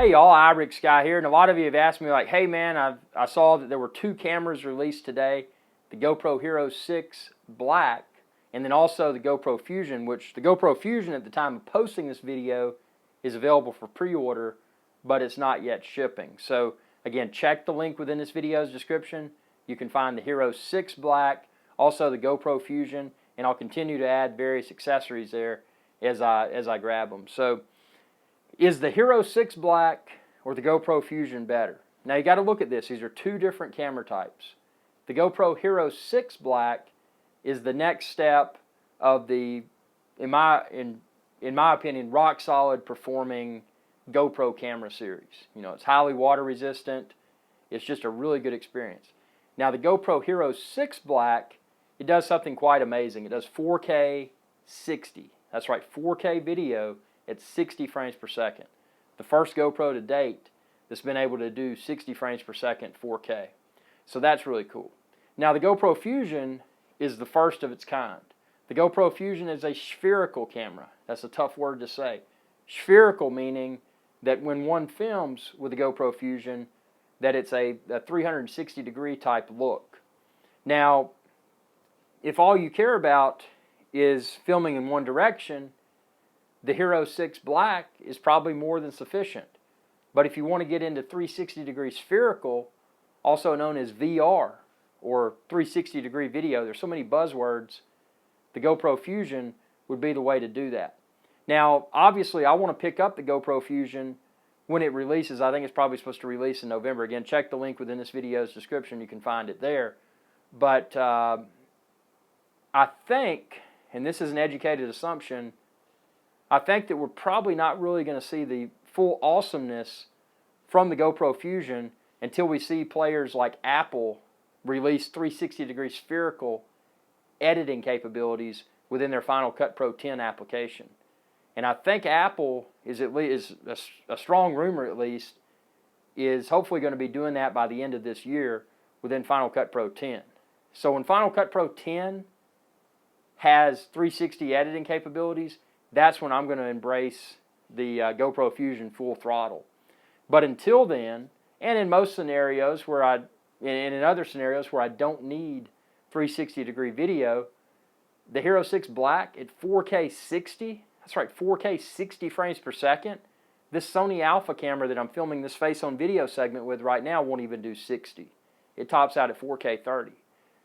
Hey y'all, Ibrix Guy here, and a lot of you have asked me like, hey man, I saw that there were two cameras released today, the GoPro HERO6 Black, and then also the GoPro Fusion, which the GoPro Fusion at the time of posting this video is available for pre-order, but it's not yet shipping. So again, check the link within this video's description. You can find the HERO6 Black, also the GoPro Fusion, and I'll continue to add various accessories there as I grab them. So, is the HERO6 Black or the GoPro Fusion better? Now you got to look at this. These are two different camera types. The GoPro HERO6 Black is the next step of the, in my opinion, rock solid performing GoPro camera series. You know, it's highly water resistant. It's just a really good experience. Now the GoPro HERO6 Black, it does something quite amazing. It does 4K 60. That's right, 4K video at 60 frames per second. The first GoPro to date that's been able to do 60 frames per second 4K. So that's really cool. Now the GoPro Fusion is the first of its kind. The GoPro Fusion is a spherical camera. That's a tough word to say. Spherical meaning that when one films with the GoPro Fusion, that it's a 360 degree type look. Now, if all you care about is filming in one direction, the HERO6 Black is probably more than sufficient. But if you want to get into 360 degree spherical, also known as VR or 360 degree video, there's so many buzzwords, the GoPro Fusion would be the way to do that. Now, obviously, I want to pick up the GoPro Fusion when it releases. I think it's probably supposed to release in November. Again, check the link within this video's description. You can find it there. But I think, and this is an educated assumption, I think that we're probably not really going to see the full awesomeness from the GoPro Fusion until we see players like Apple release 360 degree spherical editing capabilities within their Final Cut Pro 10 application. And I think Apple is a strong rumor at least, is hopefully going to be doing that by the end of this year within Final Cut Pro 10. So when Final Cut Pro 10 has 360 editing capabilities, that's when I'm going to embrace the GoPro Fusion full throttle. But until then, and in most scenarios and in other scenarios where I don't need 360 degree video, the HERO6 Black at 4K 60, that's right, 4K 60 frames per second, this Sony Alpha camera that I'm filming this face on video segment with right now won't even do 60. It tops out at 4K 30.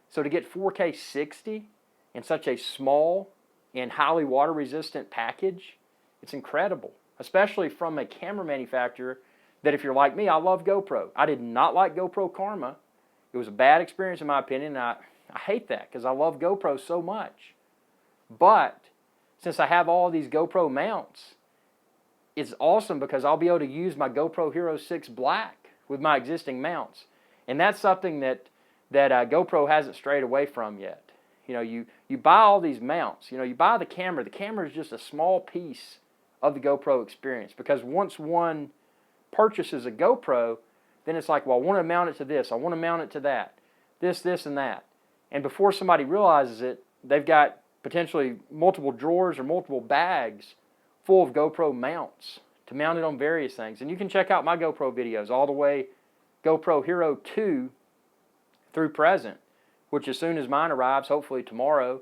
So to get 4K 60 in such a small and highly water resistant package, it's incredible, especially from a camera manufacturer that, if you're like me, I love GoPro. I did not like GoPro Karma. It was a bad experience in my opinion, and I hate that because I love GoPro so much. But since I have all these GoPro mounts, it's awesome because I'll be able to use my GoPro HERO6 Black with my existing mounts. And that's something that GoPro hasn't strayed away from yet. You know, you buy all these mounts. You know, you buy the camera. The camera is just a small piece of the GoPro experience, because once one purchases a GoPro, then it's like, well, I want to mount it to this. I want to mount it to that. This, and that. And before somebody realizes it, they've got potentially multiple drawers or multiple bags full of GoPro mounts to mount it on various things. And you can check out my GoPro videos all the way GoPro Hero 2 through present, which as soon as mine arrives, hopefully tomorrow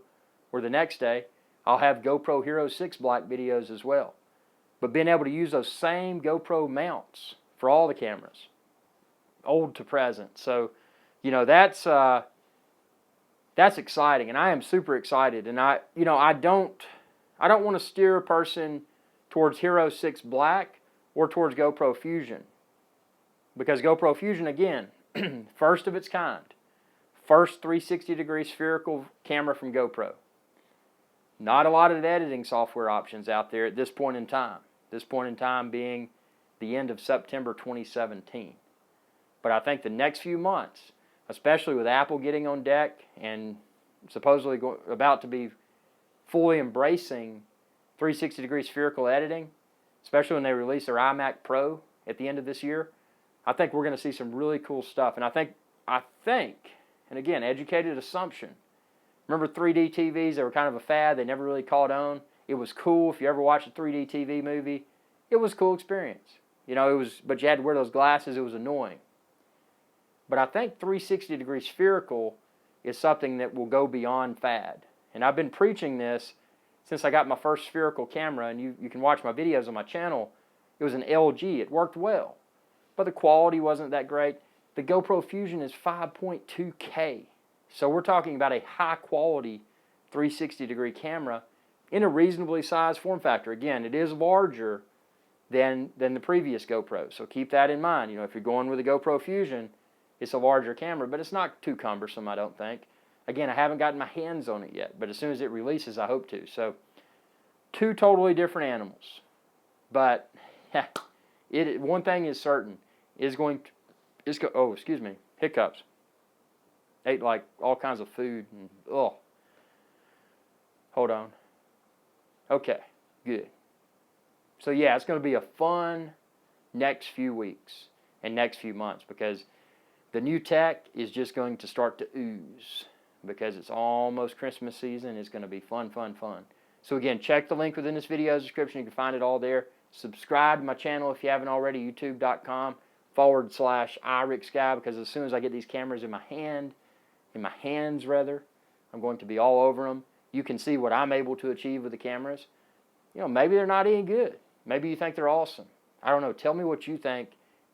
or the next day, I'll have GoPro HERO6 Black videos as well. But being able to use those same GoPro mounts for all the cameras, old to present. So, you know, that's exciting, and I am super excited. And I don't want to steer a person towards HERO6 Black or towards GoPro Fusion, because GoPro Fusion, again, first of its kind. First 360 degree spherical camera from GoPro. Not a lot of editing software options out there at this point in time. This point in time being the end of September 2017. But I think the next few months, especially with Apple getting on deck and supposedly about to be fully embracing 360 degree spherical editing, especially when they release their iMac Pro at the end of this year, I think we're going to see some really cool stuff. And I think, and again, educated assumption. Remember 3D TVs? They were kind of a fad. They never really caught on. It was cool. If you ever watched a 3D TV movie, it was a cool experience. You know, but you had to wear those glasses. It was annoying. But I think 360-degree spherical is something that will go beyond fad. And I've been preaching this since I got my first spherical camera, and you can watch my videos on my channel. It was an LG. It worked well, but the quality wasn't that great. The GoPro Fusion is 5.2K. So we're talking about a high-quality 360-degree camera in a reasonably sized form factor. Again, it is larger than the previous GoPro, so keep that in mind. You know, if you're going with a GoPro Fusion, it's a larger camera, but it's not too cumbersome, I don't think. Again, I haven't gotten my hands on it yet, but as soon as it releases, I hope to. So, two totally different animals. But one thing is certain, oh, excuse me, hiccups. Ate like all kinds of food, and hold on. Okay, good. So yeah, it's going to be a fun next few weeks and next few months, because the new tech is just going to start to ooze, because it's almost Christmas season. It's going to be fun, fun, fun. So again, check the link within this video's description. You can find it all there. Subscribe to my channel if you haven't already, youtube.com/IRIXGuy, because as soon as I get these cameras in my hands, I'm going to be all over them. You can see what I'm able to achieve with the cameras. You know, maybe they're not any good. Maybe you think they're awesome. I don't know. Tell me what you think,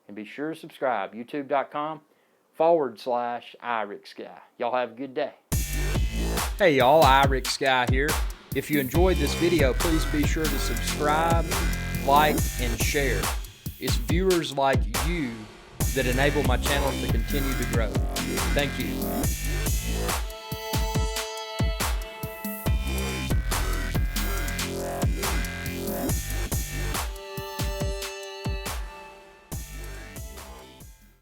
and be sure to subscribe. youtube.com/IRIXGuy. Y'all have a good day. Hey y'all, IRIXGuy here. If you enjoyed this video, please be sure to subscribe, like, and share. It's viewers like you that enable my channel to continue to grow. Thank you.